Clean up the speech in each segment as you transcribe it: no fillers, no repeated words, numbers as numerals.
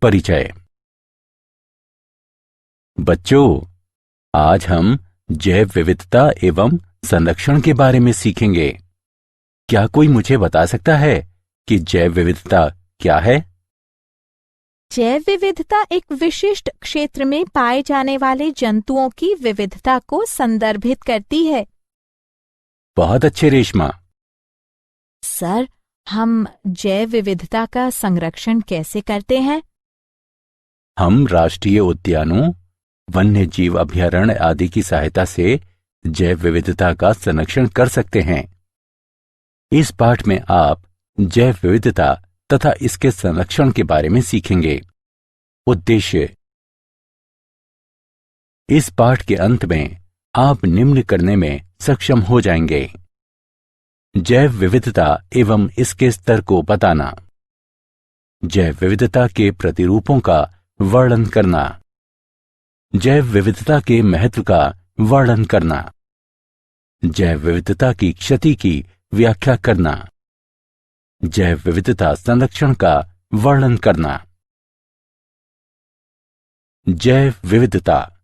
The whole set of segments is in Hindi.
परिचय। बच्चों, आज हम जैव विविधता एवं संरक्षण के बारे में सीखेंगे। क्या कोई मुझे बता सकता है कि जैव विविधता क्या है? जैव विविधता एक विशिष्ट क्षेत्र में पाए जाने वाले जंतुओं की विविधता को संदर्भित करती है। बहुत अच्छे रेशमा। सर, हम जैव विविधता का संरक्षण कैसे करते हैं? हम राष्ट्रीय उद्यानों, वन्य जीव अभयारण्य आदि की सहायता से जैव विविधता का संरक्षण कर सकते हैं। इस पाठ में आप जैव विविधता तथा इसके संरक्षण के बारे में सीखेंगे। उद्देश्य: इस पाठ के अंत में आप निम्न करने में सक्षम हो जाएंगे। जैव विविधता एवं इसके स्तर को बताना, जैव विविधता के प्रतिरूपों का वर्णन करना, जैव विविधता के महत्व का वर्णन करना, जैव विविधता की क्षति की व्याख्या करना, जैव विविधता संरक्षण का वर्णन करना। जैव विविधता: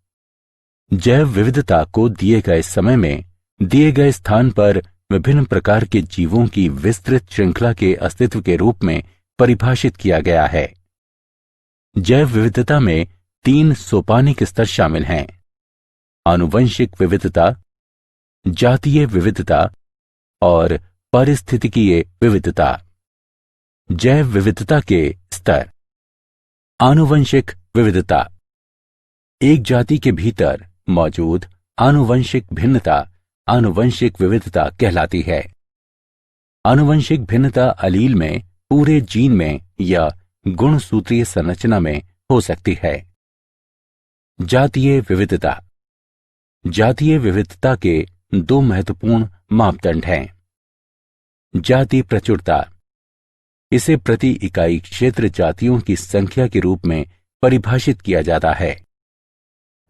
जैव विविधता को दिए गए समय में दिए गए स्थान पर विभिन्न प्रकार के जीवों की विस्तृत श्रृंखला के अस्तित्व के रूप में परिभाषित किया गया है। जैव विविधता में 3 सोपानिक स्तर शामिल हैं: आनुवंशिक विविधता, जातीय विविधता और पारिस्थितिकीय विविधता। जैव विविधता के स्तर। आनुवंशिक विविधता: एक जाति के भीतर मौजूद आनुवंशिक भिन्नता आनुवंशिक विविधता कहलाती है। आनुवंशिक भिन्नता अलील में, पूरे जीन में या गुणसूत्रीय संरचना में हो सकती है। जातीय विविधता: जातीय विविधता के 2 महत्वपूर्ण मापदंड हैं। जाति प्रचुरता: इसे प्रति इकाई क्षेत्र जातियों की संख्या के रूप में परिभाषित किया जाता है।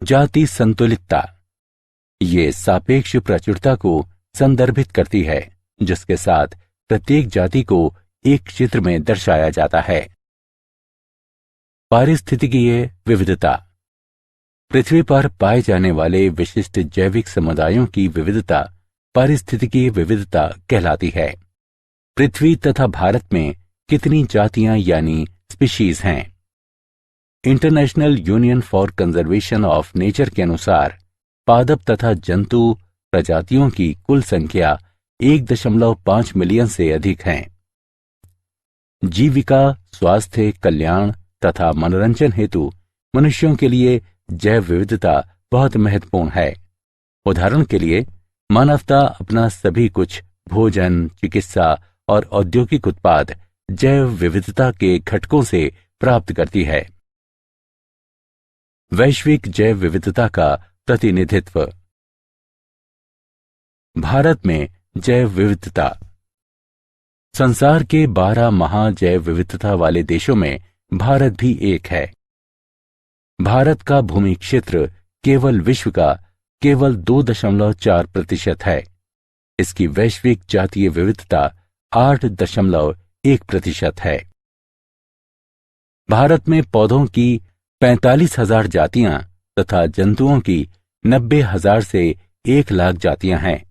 जाति संतुलितता: ये सापेक्ष प्रचुरता को संदर्भित करती है, जिसके साथ प्रत्येक जाति को एक क्षेत्र में दर्शाया जाता है। पारिस्थितिकीय विविधता: पृथ्वी पर पाए जाने वाले विशिष्ट जैविक समुदायों की विविधता पारिस्थितिकीय विविधता कहलाती है। पृथ्वी तथा भारत में कितनी जातियां यानी स्पीशीज हैं? International union for conservation of nature के अनुसार पादप तथा जंतु प्रजातियों की कुल संख्या 1.5 मिलियन से अधिक है। जीविका, स्वास्थ्य, कल्याण तथा मनोरंजन हेतु मनुष्यों के लिए जैव विविधता बहुत महत्वपूर्ण है। उदाहरण के लिए, मानवता अपना सभी कुछ भोजन, चिकित्सा और औद्योगिक उत्पाद जैव विविधता के घटकों से प्राप्त करती है। वैश्विक जैव विविधता का प्रतिनिधित्व। भारत में जैव विविधता। संसार के 12 महाजैव विविधता वाले देशों में भारत भी एक है। भारत का भूमि क्षेत्र केवल विश्व का केवल 2.4% है। इसकी वैश्विक जातीय विविधता 8.1% है। भारत में पौधों की 45,000 जातियां तथा जंतुओं की 90,000 से 1,00,000 जातियां हैं।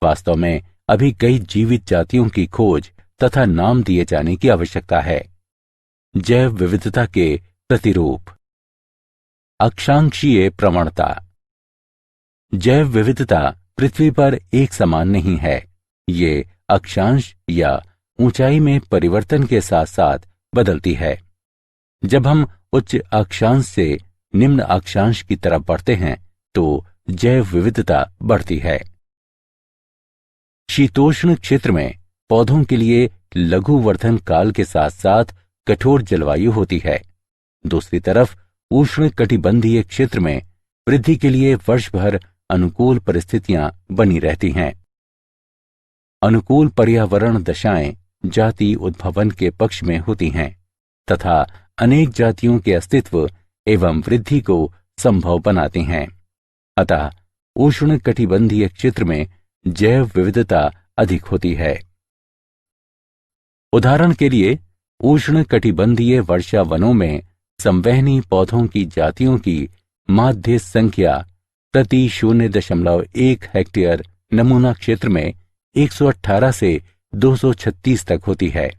वास्तव में अभी कई जीवित जातियों की खोज तथा नाम दिए जाने की आवश्यकता है। जैव विविधता के प्रतिरूप। अक्षांशीय प्रवणता। जैव विविधता पृथ्वी पर एक समान नहीं है। ये अक्षांश या ऊंचाई में परिवर्तन के साथ साथ बदलती है। जब हम उच्च अक्षांश से निम्न अक्षांश की तरफ बढ़ते हैं तो जैव विविधता बढ़ती है। शीतोष्ण क्षेत्र में पौधों के लिए लघु वर्धन काल के साथ साथ कठोर जलवायु होती है। दूसरी तरफ उष्ण कटिबंधीय क्षेत्र में वृद्धि के लिए वर्ष भर अनुकूल परिस्थितियां बनी रहती हैं। अनुकूल पर्यावरण दशाएं जाति उद्भवन के पक्ष में होती हैं तथा अनेक जातियों के अस्तित्व एवं वृद्धि को संभव बनाती हैं। अतः उष्ण कटिबंधीय क्षेत्र में जैव विविधता अधिक होती है। उदाहरण के लिए उष्ण कटिबंधीय वर्षा वनों में संवहनी पौधों की जातियों की माध्य संख्या प्रति 0.1 हेक्टेयर नमूना क्षेत्र में 118 से 236 तक होती है,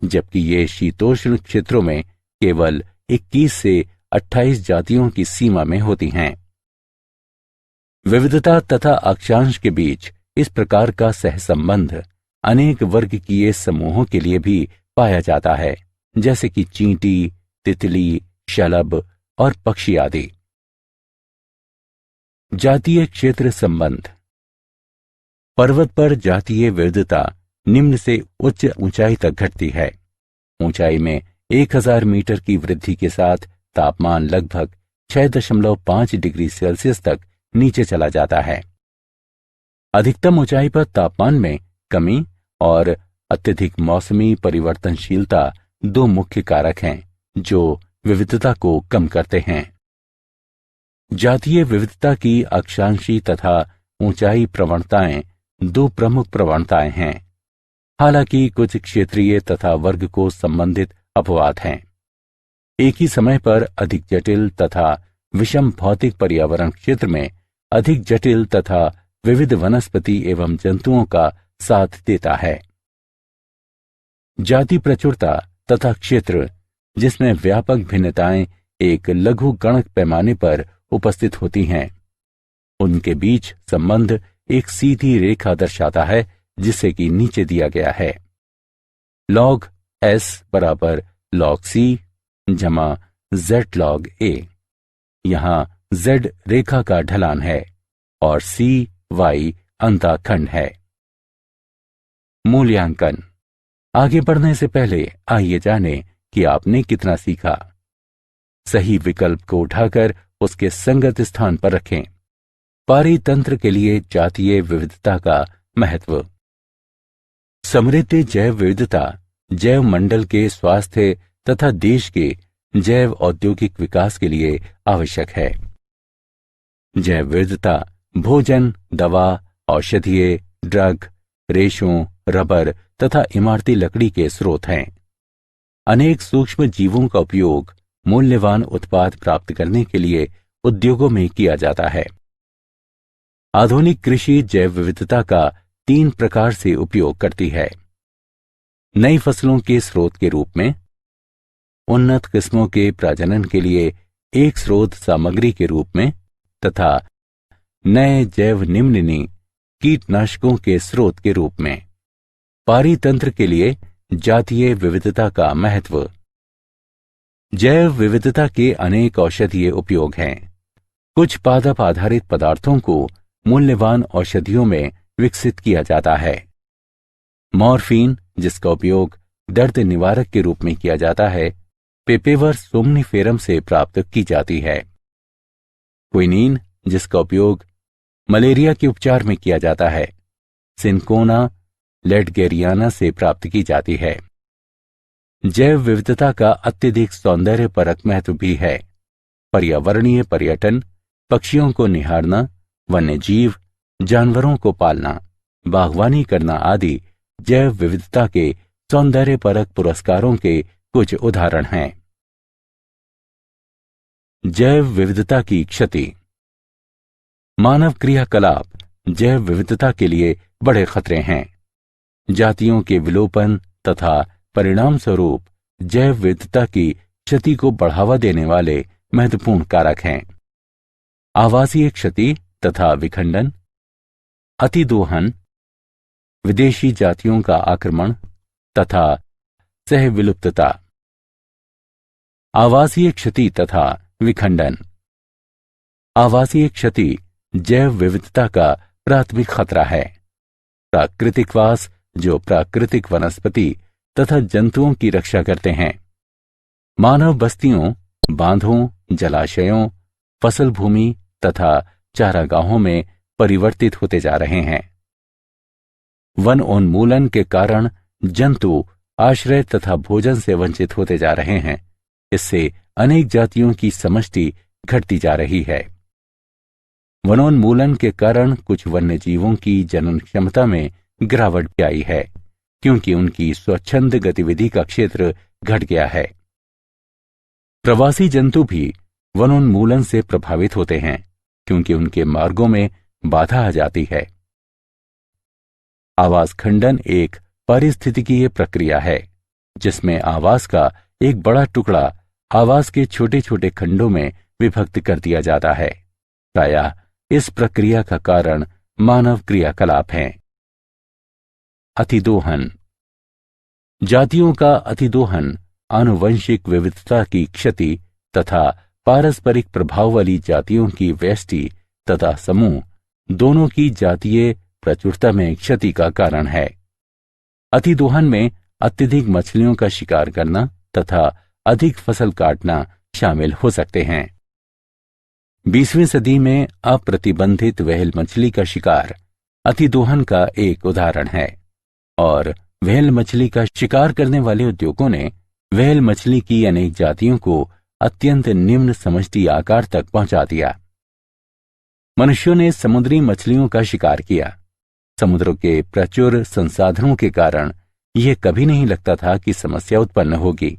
जबकि ये शीतोष्ण क्षेत्रों में केवल 21 से 28 जातियों की सीमा में होती हैं। विविधता तथा अक्षांश के बीच इस प्रकार का सहसंबंध अनेक वर्गकीय समूहों के लिए भी पाया जाता है, जैसे कि चींटी, तितली, शलभ और पक्षी आदि। जातीय क्षेत्र संबंध। पर्वत पर जातीय विविधता निम्न से उच्च ऊंचाई तक घटती है। ऊंचाई में 1000 मीटर की वृद्धि के साथ तापमान लगभग 6.5 डिग्री सेल्सियस तक नीचे चला जाता है। अधिकतम ऊंचाई पर तापमान में कमी और अत्यधिक मौसमी परिवर्तनशीलता दो मुख्य कारक हैं जो विविधता को कम करते हैं। जातीय विविधता की अक्षांशी तथा ऊंचाई प्रवणताएं दो प्रमुख प्रवणताएं हैं। हालांकि कुछ क्षेत्रीय तथा वर्ग को संबंधित अपवाद हैं। एक ही समय पर अधिक जटिल तथा विषम भौतिक पर्यावरण क्षेत्र में अधिक जटिल तथा विविध वनस्पति एवं जंतुओं का साथ देता है। जाति प्रचुरता तथा क्षेत्र जिसमें व्यापक भिन्नताएं एक लघु गणक पैमाने पर उपस्थित होती हैं, उनके बीच संबंध एक सीधी रेखा दर्शाता है, जिसे कि नीचे दिया गया है। log s बराबर log c जमा z log a। यहां z रेखा का ढलान है और c y अंतःखंड है। मूल्यांकन। आगे बढ़ने से पहले आइए जानें कि आपने कितना सीखा। सही विकल्प को उठाकर उसके संगत स्थान पर रखें। पारितंत्र के लिए जातीय विविधता का महत्व। समृद्ध जैव विविधता जैव मंडल के स्वास्थ्य तथा देश के जैव औद्योगिक विकास के लिए आवश्यक है। जैव विविधता भोजन, दवा, औषधीय, ड्रग, रेशों, रबर तथा इमारती लकड़ी के स्रोत हैं। अनेक सूक्ष्म जीवों का उपयोग मूल्यवान उत्पाद प्राप्त करने के लिए उद्योगों में किया जाता है। आधुनिक कृषि जैव विविधता का 3 प्रकार से उपयोग करती है। नई फसलों के स्रोत के रूप में, उन्नत किस्मों के प्रजनन के लिए एक स्रोत सामग्री के रूप में तथा नए जैव निम्ननी कीटनाशकों के स्रोत के रूप में। पारितंत्र के लिए जातीय विविधता का महत्व। जैव विविधता के अनेक औषधीय उपयोग हैं। कुछ पादप आधारित पदार्थों को मूल्यवान औषधियों में विकसित किया जाता है। मॉर्फिन, जिसका उपयोग दर्द निवारक के रूप में किया जाता है, पेपेवर सोमनिफेरम से प्राप्त की जाती है। क्विनीन, जिसका उपयोग मलेरिया के उपचार में किया जाता है, सिनकोना लेडगेरियाना से प्राप्त की जाती है। जैव विविधता का अत्यधिक सौंदर्यपरक महत्व भी है। पर्यावरणीय पर्यटन, पक्षियों को निहारना, वन्यजीव, जानवरों को पालना, बागवानी करना आदि जैव विविधता के सौंदर्यपरक पुरस्कारों के कुछ उदाहरण हैं। जैव विविधता की क्षति। मानव क्रियाकलाप जैव विविधता के लिए बड़े खतरे हैं। जातियों के विलोपन तथा परिणाम स्वरूप जैव विविधता की क्षति को बढ़ावा देने वाले महत्वपूर्ण कारक हैं। आवासीय क्षति तथा विखंडन, अतिदोहन, विदेशी जातियों का आक्रमण तथा सहविलुप्तता। आवासीय क्षति तथा विखंडन। आवासीय क्षति जैव विविधता का प्राथमिक खतरा है। प्राकृतिक वास जो प्राकृतिक वनस्पति तथा जंतुओं की रक्षा करते हैं। मानव बस्तियों, बांधों, जलाशयों, फसल भूमि तथा चारागाहों में परिवर्तित होते जा रहे हैं। वन उन्मूलन के कारण जंतु आश्रय तथा भोजन से वंचित होते जा रहे हैं। इससे अनेक जातियों की समष्टि घटती जा रही है। वनोन्मूलन के कारण कुछ वन्यजीवों की जनन क्षमता में गिरावट भी आई है, क्योंकि उनकी स्वच्छंद गतिविधि का क्षेत्र घट गया है। प्रवासी जंतु भी वनोन्मूलन से प्रभावित होते हैं क्योंकि उनके मार्गों में बाधा आ जाती है। आवास खंडन एक पारिस्थितिकीय प्रक्रिया है जिसमें आवास का एक बड़ा टुकड़ा आवास के छोटे छोटे खंडों में विभक्त कर दिया जाता है। प्रायः इस प्रक्रिया का कारण मानव क्रियाकलाप हैं। अतिदोहन। जातियों का अतिदोहन आनुवंशिक विविधता की क्षति तथा पारस्परिक प्रभाव वाली जातियों की व्यष्टि तथा समूह दोनों की जातीय प्रचुरता में क्षति का कारण है। अतिदोहन में अत्यधिक मछलियों का शिकार करना तथा अधिक फसल काटना शामिल हो सकते हैं। 20वीं सदी में अप्रतिबंधित व्हेल मछली का शिकार अतिदोहन का एक उदाहरण है और व्हेल मछली का शिकार करने वाले उद्योगों ने व्हेल मछली की अनेक जातियों को अत्यंत निम्न समष्टि आकार तक पहुंचा दिया। मनुष्यों ने समुद्री मछलियों का शिकार किया। समुद्रों के प्रचुर संसाधनों के कारण यह कभी नहीं लगता था कि समस्या उत्पन्न होगी।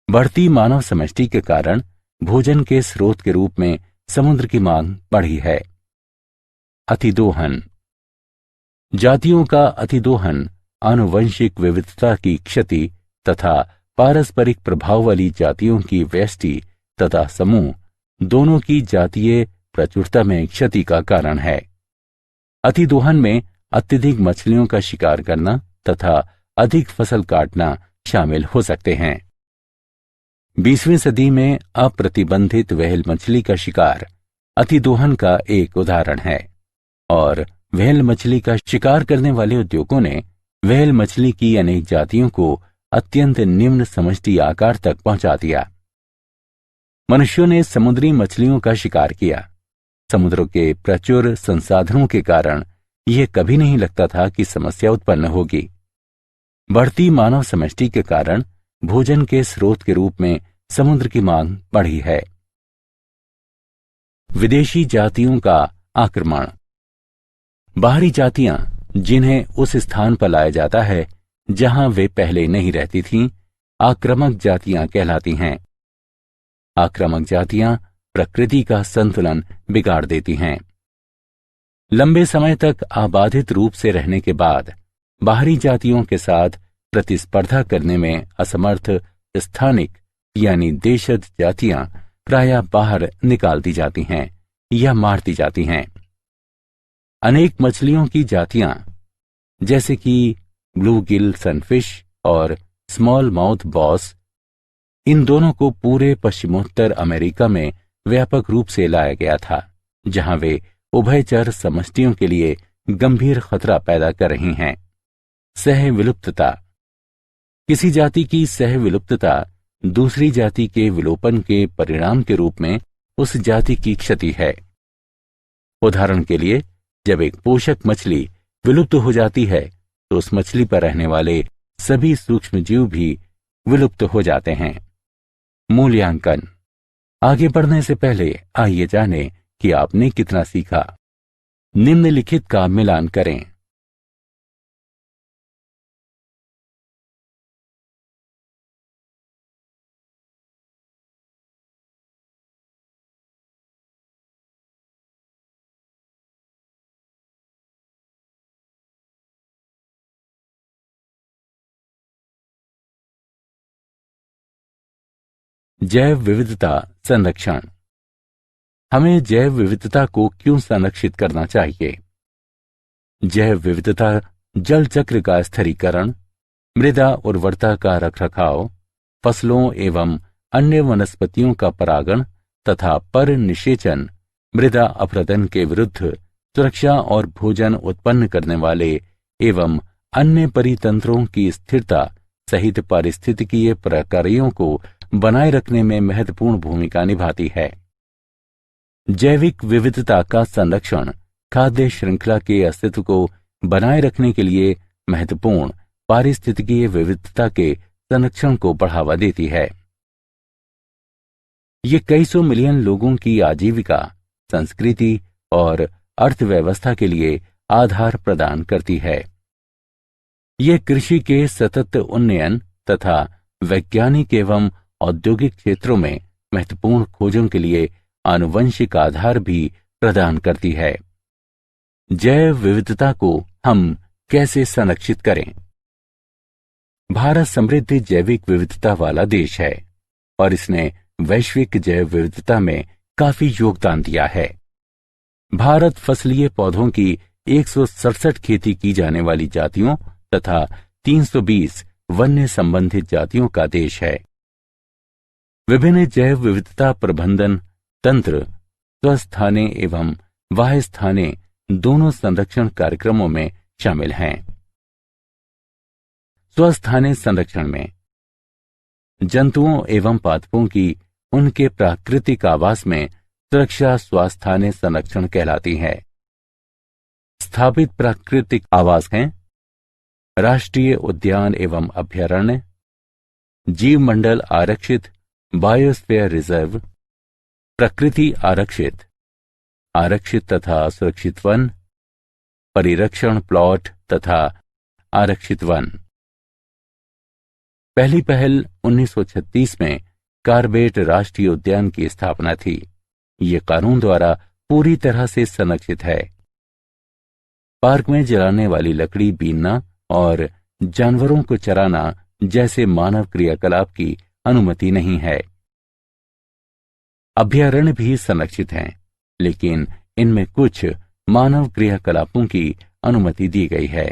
बढ़ती मानव समष्टि के कारण भोजन के स्रोत के रूप में समुद्र की मांग बढ़ी है। अतिदोहन। जातियों का अतिदोहन आनुवंशिक विविधता की क्षति तथा पारस्परिक प्रभाव वाली जातियों की व्यष्टि तथा समूह दोनों की जातीय प्रचुरता में क्षति का कारण है। अतिदोहन में अत्यधिक मछलियों का शिकार करना तथा अधिक फसल काटना शामिल हो सकते हैं। 20वीं सदी में अप्रतिबंधित व्हेल मछली का शिकार अतिदोहन का एक उदाहरण है और व्हेल मछली का शिकार करने वाले उद्योगों ने व्हेल मछली की अनेक जातियों को अत्यंत निम्न समष्टि आकार तक पहुंचा दिया। मनुष्यों ने समुद्री मछलियों का शिकार किया। समुद्रों के प्रचुर संसाधनों के कारण यह कभी नहीं लगता था कि समस्या उत्पन्न होगी। बढ़ती मानव समष्टि के कारण भोजन के स्रोत के रूप में समुद्र की मांग बढ़ी है। विदेशी जातियों का आक्रमण। बाहरी जातियां जिन्हें उस स्थान पर लाया जाता है जहां वे पहले नहीं रहती थीं, आक्रामक जातियां कहलाती हैं। आक्रामक जातियां प्रकृति का संतुलन बिगाड़ देती हैं। लंबे समय तक आबादित रूप से रहने के बाद बाहरी जातियों के साथ प्रतिस्पर्धा करने में असमर्थ स्थानिक यानी देशज जातियां प्रायः बाहर निकाल दी जाती हैं या मार दी जाती हैं। अनेक मछलियों की जातियां जैसे कि ब्लू गिल सनफिश और स्मॉल माउथ बॉस, इन दोनों को पूरे पश्चिमोत्तर अमेरिका में व्यापक रूप से लाया गया था जहां वे उभयचर समष्टियों के लिए गंभीर खतरा पैदा कर रही हैं। सह विलुप्तता। किसी जाति की सह विलुप्तता दूसरी जाति के विलोपन के परिणाम के रूप में उस जाति की क्षति है। उदाहरण के लिए, जब एक पोषक मछली विलुप्त हो जाती है तो उस मछली पर रहने वाले सभी सूक्ष्मजीव भी विलुप्त हो जाते हैं। मूल्यांकन। आगे बढ़ने से पहले आइए जानें कि आपने कितना सीखा। निम्नलिखित का मिलान करें। जैव विविधता संरक्षण। हमें जैव विविधता को क्यों संरक्षित करना चाहिए? जैव विविधता जल चक्र का स्थिरीकरण, मृदा उर्वरता का रखरखाव, फसलों एवं अन्य वनस्पतियों का परागण तथा पर निषेचन, मृदा अपरदन के विरुद्ध सुरक्षा और भोजन उत्पन्न करने वाले एवं अन्य परितंत्रों की स्थिरता सहित पारिस्थितिकीय प्रक्रियाओं को बनाए रखने में महत्वपूर्ण भूमिका निभाती है। जैविक विविधता का संरक्षण खाद्य श्रृंखला के अस्तित्व को बनाए रखने के लिए महत्वपूर्ण पारिस्थितिकीय विविधता के संरक्षण को बढ़ावा देती है। ये कई सौ मिलियन लोगों की आजीविका, संस्कृति और अर्थव्यवस्था के लिए आधार प्रदान करती है। यह कृषि के सतत उन्नयन तथा वैज्ञानिक एवं औद्योगिक क्षेत्रों में महत्वपूर्ण खोजों के लिए आनुवंशिक आधार भी प्रदान करती है। जैव विविधता को हम कैसे संरक्षित करें? भारत समृद्ध जैविक विविधता वाला देश है और इसने वैश्विक जैव विविधता में काफी योगदान दिया है। भारत फसलीय पौधों की 167 खेती की जाने वाली जातियों तथा 320 वन्य संबंधित जातियों का देश है। विभिन्न जैव विविधता प्रबंधन तंत्र स्वस्थाने एवं बाह्य स्थाने दोनों संरक्षण कार्यक्रमों में शामिल हैं। स्वस्थाने संरक्षण में जंतुओं एवं पादपों की उनके प्राकृतिक आवास में सुरक्षा स्वास्थाने संरक्षण कहलाती है। स्थापित प्राकृतिक आवास हैं राष्ट्रीय उद्यान एवं अभ्यारण्य, जीव मंडल आरक्षित बायोस्फीयर रिजर्व, प्रकृति आरक्षित आरक्षित तथा सुरक्षित वन, परिरक्षण प्लॉट तथा आरक्षित वन। पहली पहल 1936 में कार्बेट राष्ट्रीय उद्यान की स्थापना थी। ये कानून द्वारा पूरी तरह से संरक्षित है। पार्क में जलाने वाली लकड़ी बीनना और जानवरों को चराना जैसे मानव क्रियाकलाप की अनुमति नहीं है। अभयारण्य भी संरक्षित हैं, लेकिन इनमें कुछ मानव क्रियाकलापों की अनुमति दी गई है।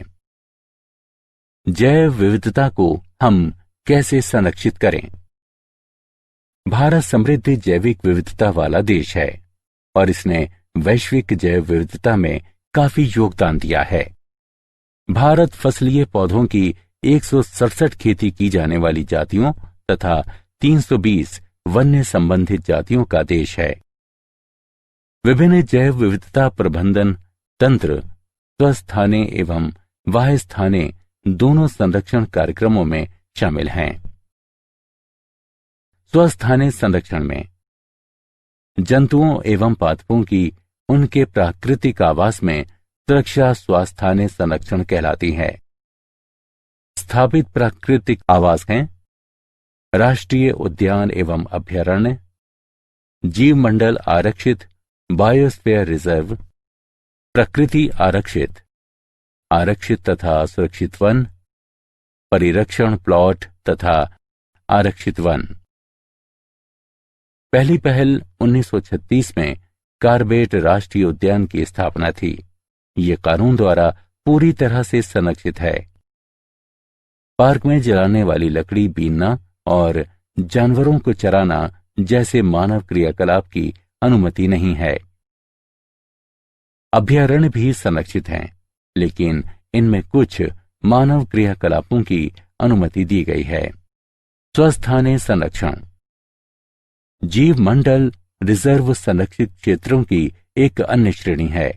जैव विविधता को हम कैसे संरक्षित करें? भारत समृद्ध जैविक विविधता वाला देश है और इसने वैश्विक जैव विविधता में काफी योगदान दिया है। भारत फसलीय पौधों की 167 खेती की जाने वाली जातियों तथा 320 वन्य संबंधित जातियों का देश है। विभिन्न जैव विविधता प्रबंधन तंत्र स्वस्थाने एवं बाह्य स्थाने दोनों संरक्षण कार्यक्रमों में शामिल हैं। स्वस्थाने संरक्षण में जंतुओं एवं पादपों की उनके प्राकृतिक आवास में सुरक्षा स्वास्थाने संरक्षण कहलाती है। स्थापित प्राकृतिक आवास हैं राष्ट्रीय उद्यान एवं अभ्यारण्य, जीव मंडल आरक्षित बायोस्फीयर रिजर्व, प्रकृति आरक्षित आरक्षित तथा सुरक्षित वन, परिरक्षण प्लॉट तथा आरक्षित वन। पहली पहल 1936 में कार्बेट राष्ट्रीय उद्यान की स्थापना थी। ये कानून द्वारा पूरी तरह से संरक्षित है। पार्क में जलाने वाली लकड़ी बीनना और जानवरों को चराना जैसे मानव क्रियाकलाप की अनुमति नहीं है। अभयारण्य भी संरक्षित हैं, लेकिन इनमें कुछ मानव क्रियाकलापों की अनुमति दी गई है। स्वस्थाने संरक्षण जीव मंडल रिजर्व संरक्षित क्षेत्रों की एक अन्य श्रेणी है।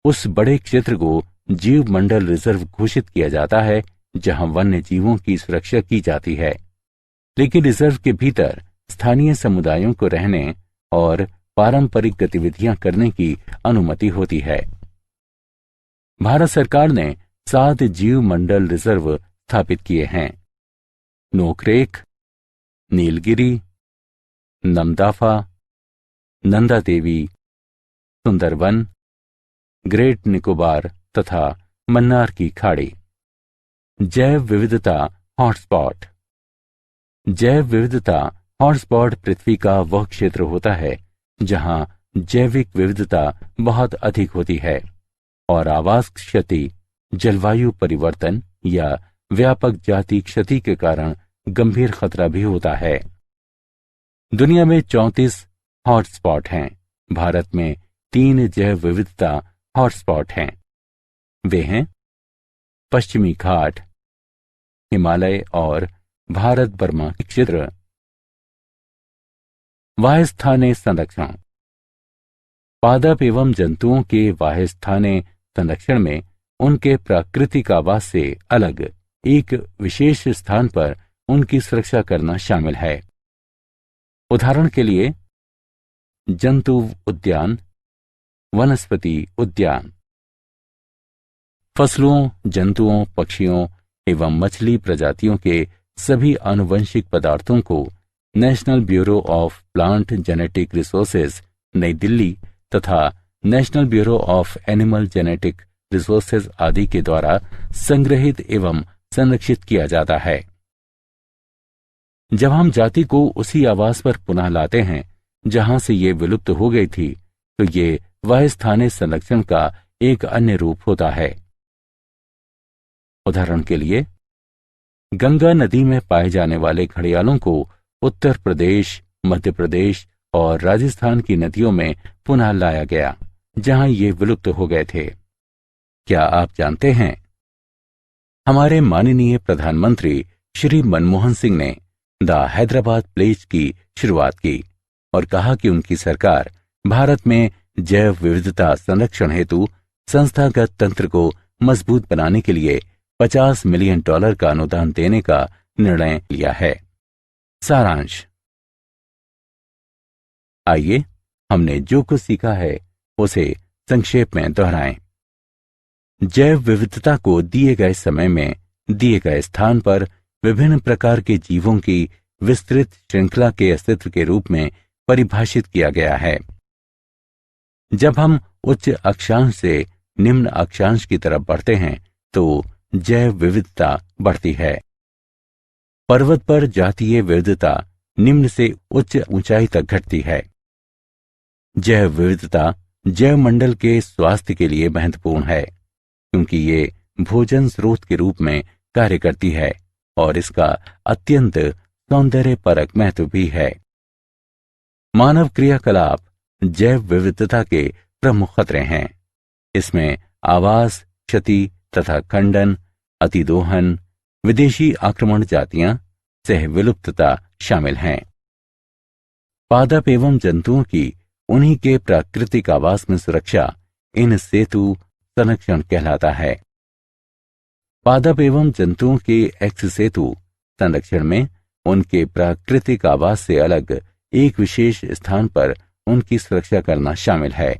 उस बड़े क्षेत्र को जीव मंडल रिजर्व घोषित किया जाता है जहां वन्य जीवों की सुरक्षा की जाती है, लेकिन रिजर्व के भीतर स्थानीय समुदायों को रहने और पारंपरिक गतिविधियां करने की अनुमति होती है। भारत सरकार ने 7 जीव मंडल रिजर्व स्थापित किए हैं। नोकरेक, नीलगिरी, नमदाफा, नंदा देवी, सुंदरवन, ग्रेट निकोबार तथा मन्नार की खाड़ी। जैव विविधता हॉटस्पॉट जैव विविधता हॉटस्पॉट पृथ्वी का वह क्षेत्र होता है जहां जैविक विविधता बहुत अधिक होती है और आवास क्षति, जलवायु परिवर्तन या व्यापक जाति क्षति के कारण गंभीर खतरा भी होता है। दुनिया में 34 हॉटस्पॉट हैं। भारत में 3 जैव विविधता हॉटस्पॉट हैं। वे हैं पश्चिमी घाट, हिमालय और भारत बर्मा क्षेत्र। वायस्थाने संरक्षण पादप एवं जंतुओं के वायस्थाने संरक्षण में उनके प्राकृतिक आवास से अलग एक विशेष स्थान पर उनकी सुरक्षा करना शामिल है। उदाहरण के लिए जंतु उद्यान, वनस्पति उद्यान। फसलों, जंतुओं, पक्षियों एवं मछली प्रजातियों के सभी आनुवंशिक पदार्थों को national bureau of plant genetic resources नई दिल्ली तथा national bureau of animal genetic resources आदि के द्वारा संग्रहित एवं संरक्षित किया जाता है। जब हम जाति को उसी आवास पर पुनः लाते हैं जहां से ये विलुप्त हो गई थी, तो ये वायस्थानीय संरक्षण का एक अन्य रूप होता है। उदाहरण के लिए, गंगा नदी में पाए जाने वाले घड़ियालों को उत्तर प्रदेश, मध्य प्रदेश और राजस्थान की नदियों में पुनः लाया गया जहां ये विलुप्त हो गए थे। क्या आप जानते हैं, हमारे माननीय प्रधानमंत्री श्री मनमोहन सिंह ने द हैदराबाद प्लेज की शुरुआत की और कहा कि उनकी सरकार भारत में जैव विविधता संरक्षण हेतु संस्थागत तंत्र को मजबूत बनाने के लिए $50 मिलियन का अनुदान देने का निर्णय लिया है। सारांश। आइए हमने जो कुछ सीखा है उसे संक्षेप में दोहराएं। जैव विविधता को दिए गए समय में दिए गए स्थान पर विभिन्न प्रकार के जीवों की विस्तृत श्रृंखला के अस्तित्व के रूप में परिभाषित किया गया है। जब हम उच्च अक्षांश से निम्न अक्षांश की तरफ बढ़ते हैं तो जैव विविधता बढ़ती है। पर्वत पर जातीय विविधता निम्न से उच्च ऊंचाई तक घटती है। जैव विविधता जैव मंडल के स्वास्थ्य के लिए महत्वपूर्ण है क्योंकि ये भोजन स्रोत के रूप में कार्य करती है और इसका अत्यंत सौंदर्यपरक महत्व भी है। मानव क्रियाकलाप जैव विविधता के प्रमुख खतरे हैं। इसमें आवास क्षति तथा खंडन, अतिदोहन, विदेशी आक्रमण जातियां, सह विलुप्तता शामिल हैं। पादप एवं जंतुओं की उन्हीं के प्राकृतिक आवास में सुरक्षा इन सेतु संरक्षण कहलाता है। पादप एवं जंतुओं के एक्स सेतु संरक्षण में उनके प्राकृतिक आवास से अलग एक विशेष स्थान पर उनकी सुरक्षा करना शामिल है।